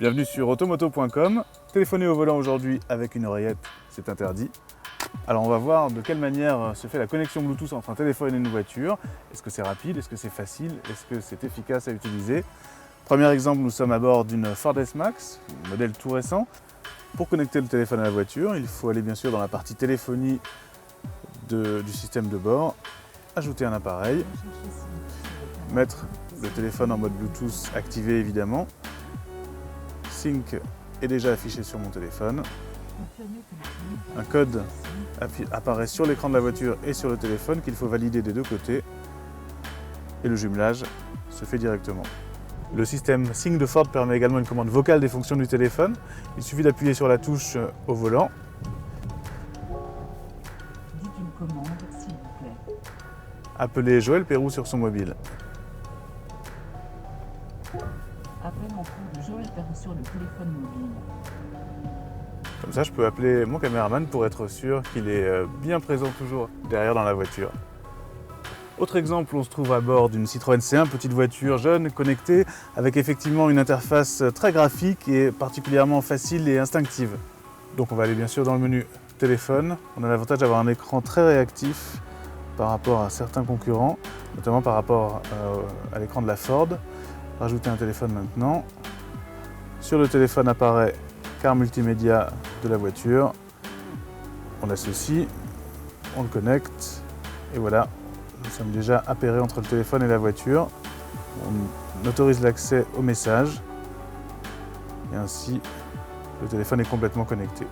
Bienvenue sur automoto.com. Téléphoner au volant aujourd'hui avec une oreillette, c'est interdit. Alors on va voir de quelle manière se fait la connexion Bluetooth entre un téléphone et une voiture. Est-ce que c'est rapide? Est-ce que c'est facile? Est-ce que c'est efficace à utiliser? Premier exemple, nous sommes à bord d'une Ford S-Max, modèle tout récent. Pour connecter le téléphone à la voiture, il faut aller bien sûr dans la partie téléphonie du système de bord, ajouter un appareil, mettre le téléphone en mode Bluetooth activé évidemment. Sync est déjà affiché sur mon téléphone. Un code apparaît sur l'écran de la voiture et sur le téléphone qu'il faut valider des deux côtés. Et le jumelage se fait directement. Le système Sync de Ford permet également une commande vocale des fonctions du téléphone. Il suffit d'appuyer sur la touche au volant. Dites une commande, s'il vous plaît. Appeler Joël Pérou sur son mobile. Appel en cours de Joël Pérou sur le téléphone mobile. Comme ça, je peux appeler mon caméraman pour être sûr qu'il est bien présent toujours derrière dans la voiture. Autre exemple, on se trouve à bord d'une Citroën C1, petite voiture jeune, connectée, avec effectivement une interface très graphique et particulièrement facile et instinctive. Donc on va aller bien sûr dans le menu téléphone. On a l'avantage d'avoir un écran très réactif par rapport à certains concurrents, notamment par rapport à l'écran de la Ford. Rajouter un téléphone maintenant. Sur le téléphone apparaît car multimédia de la voiture. On l'associe, on le connecte et voilà, nous sommes déjà appairés entre le téléphone et la voiture. On autorise l'accès au message et ainsi le téléphone est complètement connecté.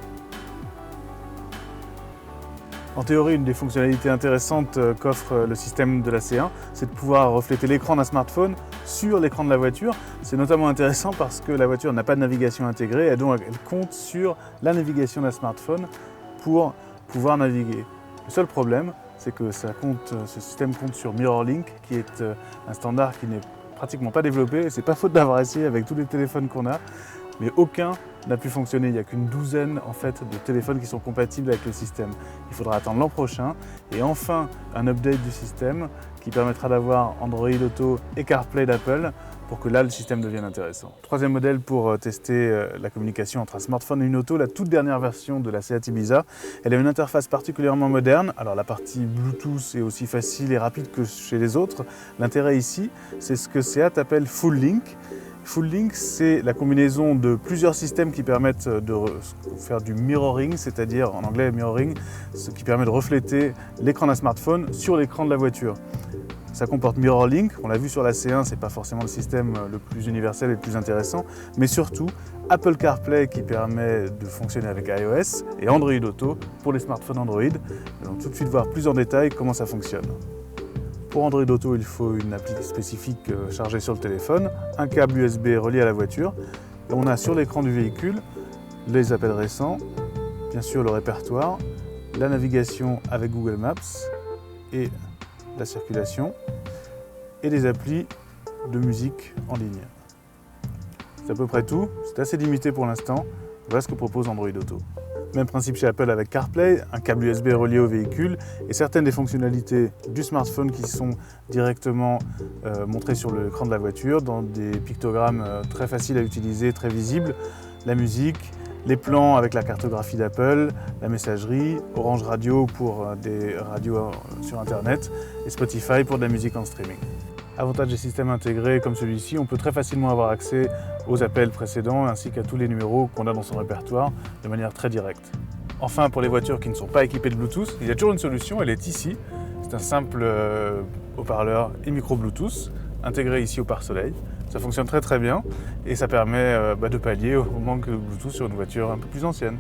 En théorie, une des fonctionnalités intéressantes qu'offre le système de la C1, c'est de pouvoir refléter l'écran d'un smartphone sur l'écran de la voiture. C'est notamment intéressant parce que la voiture n'a pas de navigation intégrée et donc elle compte sur la navigation d'un smartphone pour pouvoir naviguer. Le seul problème, c'est que ce système compte sur MirrorLink, qui est un standard qui n'est pratiquement pas développé. Et c'est pas faute d'avoir essayé avec tous les téléphones qu'on a, mais aucun n'a pu fonctionner. Il n'y a qu'une douzaine en fait, de téléphones qui sont compatibles avec le système. Il faudra attendre l'an prochain et enfin un update du système qui permettra d'avoir Android Auto et CarPlay d'Apple pour que là le système devienne intéressant. Troisième modèle pour tester la communication entre un smartphone et une auto, la toute dernière version de la Seat Ibiza. Elle a une interface particulièrement moderne. Alors la partie Bluetooth est aussi facile et rapide que chez les autres. L'intérêt ici, c'est ce que Seat appelle Full Link. Full Link, c'est la combinaison de plusieurs systèmes qui permettent de faire du mirroring, c'est-à-dire en anglais mirroring, ce qui permet de refléter l'écran d'un smartphone sur l'écran de la voiture. Ça comporte MirrorLink, on l'a vu sur la C1, c'est pas forcément le système le plus universel et le plus intéressant, mais surtout Apple CarPlay qui permet de fonctionner avec iOS et Android Auto pour les smartphones Android. Nous allons tout de suite voir plus en détail comment ça fonctionne. Pour Android Auto, il faut une appli spécifique chargée sur le téléphone, un câble USB relié à la voiture. Et on a sur l'écran du véhicule les appels récents, bien sûr le répertoire, la navigation avec Google Maps et la circulation et des applis de musique en ligne. C'est à peu près tout, c'est assez limité pour l'instant. Voilà ce que propose Android Auto. Même principe chez Apple avec CarPlay, un câble USB relié au véhicule et certaines des fonctionnalités du smartphone qui sont directement montrées sur l'écran de la voiture dans des pictogrammes très faciles à utiliser, très visibles. La musique, les plans avec la cartographie d'Apple, la messagerie, Orange Radio pour des radios sur Internet et Spotify pour de la musique en streaming. Avantage des systèmes intégrés comme celui-ci, on peut très facilement avoir accès aux appels précédents ainsi qu'à tous les numéros qu'on a dans son répertoire de manière très directe. Enfin, pour les voitures qui ne sont pas équipées de Bluetooth, il y a toujours une solution, elle est ici. C'est un simple haut-parleur et micro Bluetooth intégré ici au pare-soleil. Ça fonctionne très très bien et ça permet de pallier au manque de Bluetooth sur une voiture un peu plus ancienne.